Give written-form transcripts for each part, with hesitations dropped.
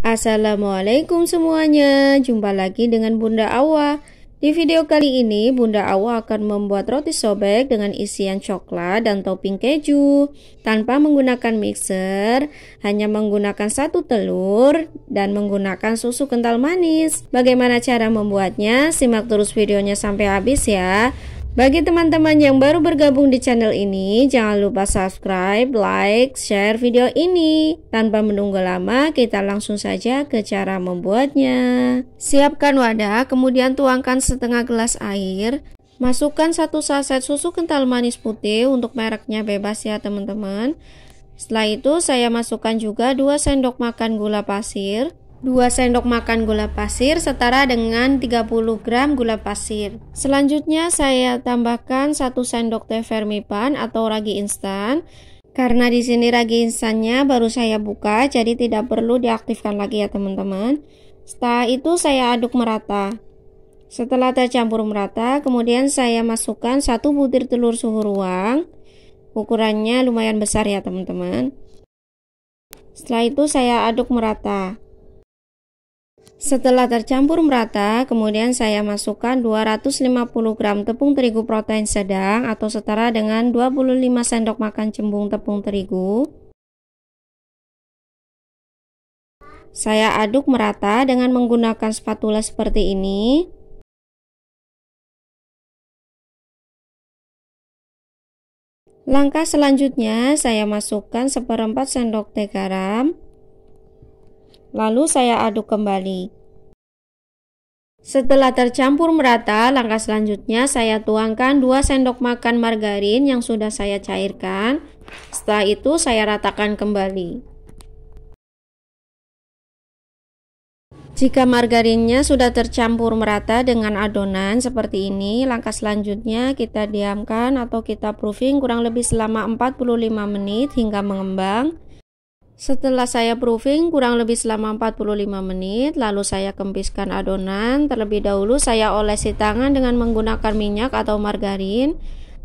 Assalamualaikum semuanya, jumpa lagi dengan Bunda Awa. Di video kali ini Bunda Awa akan membuat roti sobek dengan isian coklat dan topping keju tanpa menggunakan mixer, hanya menggunakan 1 telur dan menggunakan susu kental manis. Bagaimana cara membuatnya? Simak terus videonya sampai habis ya. Bagi teman-teman yang baru bergabung di channel ini, jangan lupa subscribe, like, share video ini. Tanpa menunggu lama, kita langsung saja ke cara membuatnya. Siapkan wadah, kemudian tuangkan setengah gelas air. Masukkan 1 saset susu kental manis putih, untuk mereknya bebas ya teman-teman. Setelah itu saya masukkan juga 2 sendok makan gula pasir. 2 sendok makan gula pasir setara dengan 30 gram gula pasir. Selanjutnya saya tambahkan 1 sendok teh Fermipan atau ragi instan. Karena di sini ragi instannya baru saya buka, jadi tidak perlu diaktifkan lagi ya teman-teman. Setelah itu saya aduk merata. Setelah tercampur merata, kemudian saya masukkan 1 butir telur suhu ruang. Ukurannya lumayan besar ya teman-teman. Setelah itu saya aduk merata. Setelah tercampur merata, kemudian saya masukkan 250 gram tepung terigu protein sedang atau setara dengan 25 sendok makan cembung tepung terigu. Saya aduk merata dengan menggunakan spatula seperti ini. Langkah selanjutnya, saya masukkan 1/4 sendok teh garam. Lalu saya aduk kembali. Setelah tercampur merata, langkah selanjutnya saya tuangkan 2 sendok makan margarin yang sudah saya cairkan. Setelah itu saya ratakan kembali. Jika margarinnya sudah tercampur merata dengan adonan seperti ini, langkah selanjutnya kita diamkan atau kita proofing kurang lebih selama 45 menit hingga mengembang. Setelah saya proofing kurang lebih selama 45 menit, lalu saya kempiskan adonan. Terlebih dahulu saya olesi tangan dengan menggunakan minyak atau margarin.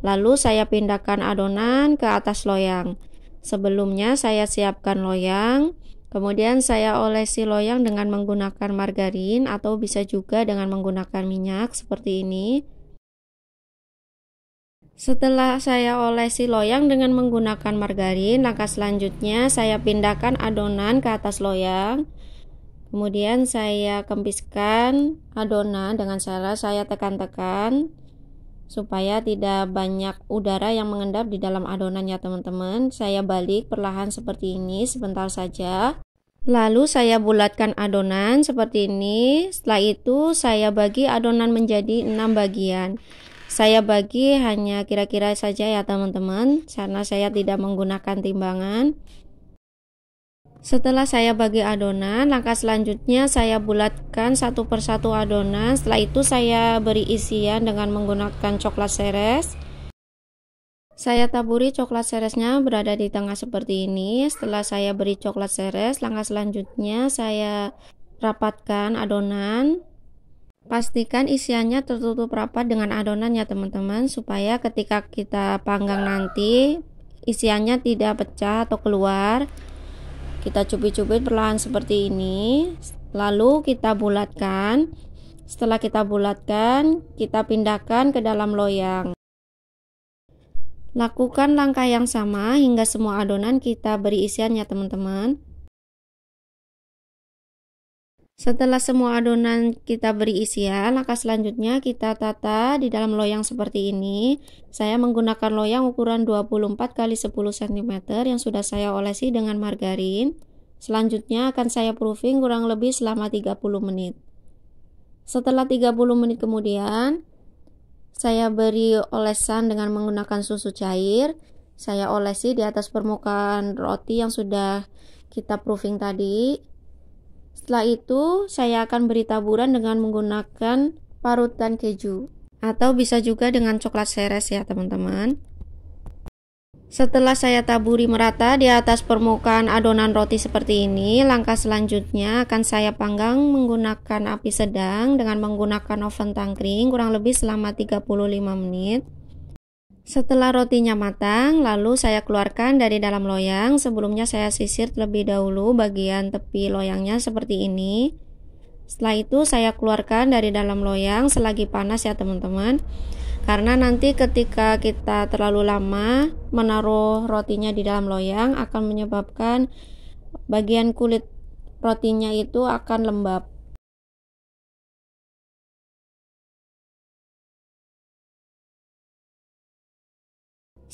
Lalu saya pindahkan adonan ke atas loyang. Sebelumnya saya siapkan loyang. Kemudian saya olesi loyang dengan menggunakan margarin atau bisa juga dengan menggunakan minyak seperti ini. Setelah saya olesi loyang dengan menggunakan margarin, langkah selanjutnya saya pindahkan adonan ke atas loyang. Kemudian saya kempiskan adonan dengan cara saya tekan-tekan supaya tidak banyak udara yang mengendap di dalam adonan ya teman-teman. Saya balik perlahan seperti ini sebentar saja. Lalu saya bulatkan adonan seperti ini. Setelah itu saya bagi adonan menjadi 6 bagian. Saya bagi hanya kira-kira saja ya teman-teman, karena saya tidak menggunakan timbangan. Setelah saya bagi adonan, langkah selanjutnya saya bulatkan 1 persatu adonan. Setelah itu saya beri isian dengan menggunakan coklat seres. Saya taburi coklat seresnya berada di tengah seperti ini. Setelah saya beri coklat seres, langkah selanjutnya saya rapatkan adonan. Pastikan isiannya tertutup rapat dengan adonan ya teman-teman, supaya ketika kita panggang nanti isiannya tidak pecah atau keluar. Kita cubit-cubit perlahan seperti ini, lalu kita bulatkan. Setelah kita bulatkan, kita pindahkan ke dalam loyang. Lakukan langkah yang sama hingga semua adonan kita beri isian ya teman-teman. Setelah semua adonan kita beri isian, langkah selanjutnya kita tata di dalam loyang seperti ini. Saya menggunakan loyang ukuran 24 x 10 cm yang sudah saya olesi dengan margarin. Selanjutnya akan saya proofing kurang lebih selama 30 menit. Setelah 30 menit kemudian, saya beri olesan dengan menggunakan susu cair. Saya olesi di atas permukaan roti yang sudah kita proofing tadi. Setelah itu saya akan beri taburan dengan menggunakan parutan keju atau bisa juga dengan coklat seres ya teman-teman. Setelah saya taburi merata di atas permukaan adonan roti seperti ini, langkah selanjutnya akan saya panggang menggunakan api sedang dengan menggunakan oven tangkring kurang lebih selama 35 menit. Setelah rotinya matang, lalu saya keluarkan dari dalam loyang. Sebelumnya saya sisir terlebih dahulu bagian tepi loyangnya seperti ini. Setelah itu saya keluarkan dari dalam loyang selagi panas ya teman-teman. Karena nanti ketika kita terlalu lama menaruh rotinya di dalam loyang akan menyebabkan bagian kulit rotinya itu akan lembab.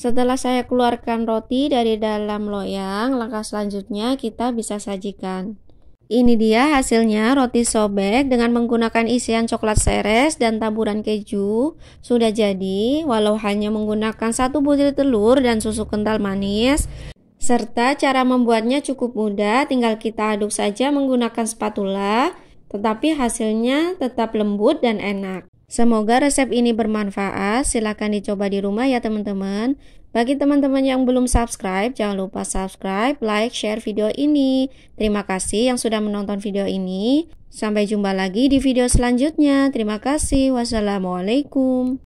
Setelah saya keluarkan roti dari dalam loyang, langkah selanjutnya kita bisa sajikan. Ini dia hasilnya, roti sobek dengan menggunakan isian coklat seres dan taburan keju. Sudah jadi, walau hanya menggunakan 1 butir telur dan susu kental manis. Serta cara membuatnya cukup mudah, tinggal kita aduk saja menggunakan spatula, tetapi hasilnya tetap lembut dan enak. Semoga resep ini bermanfaat, silahkan dicoba di rumah ya teman-teman. Bagi teman-teman yang belum subscribe, jangan lupa subscribe, like, share video ini. Terima kasih yang sudah menonton video ini. Sampai jumpa lagi di video selanjutnya. Terima kasih. Wassalamualaikum.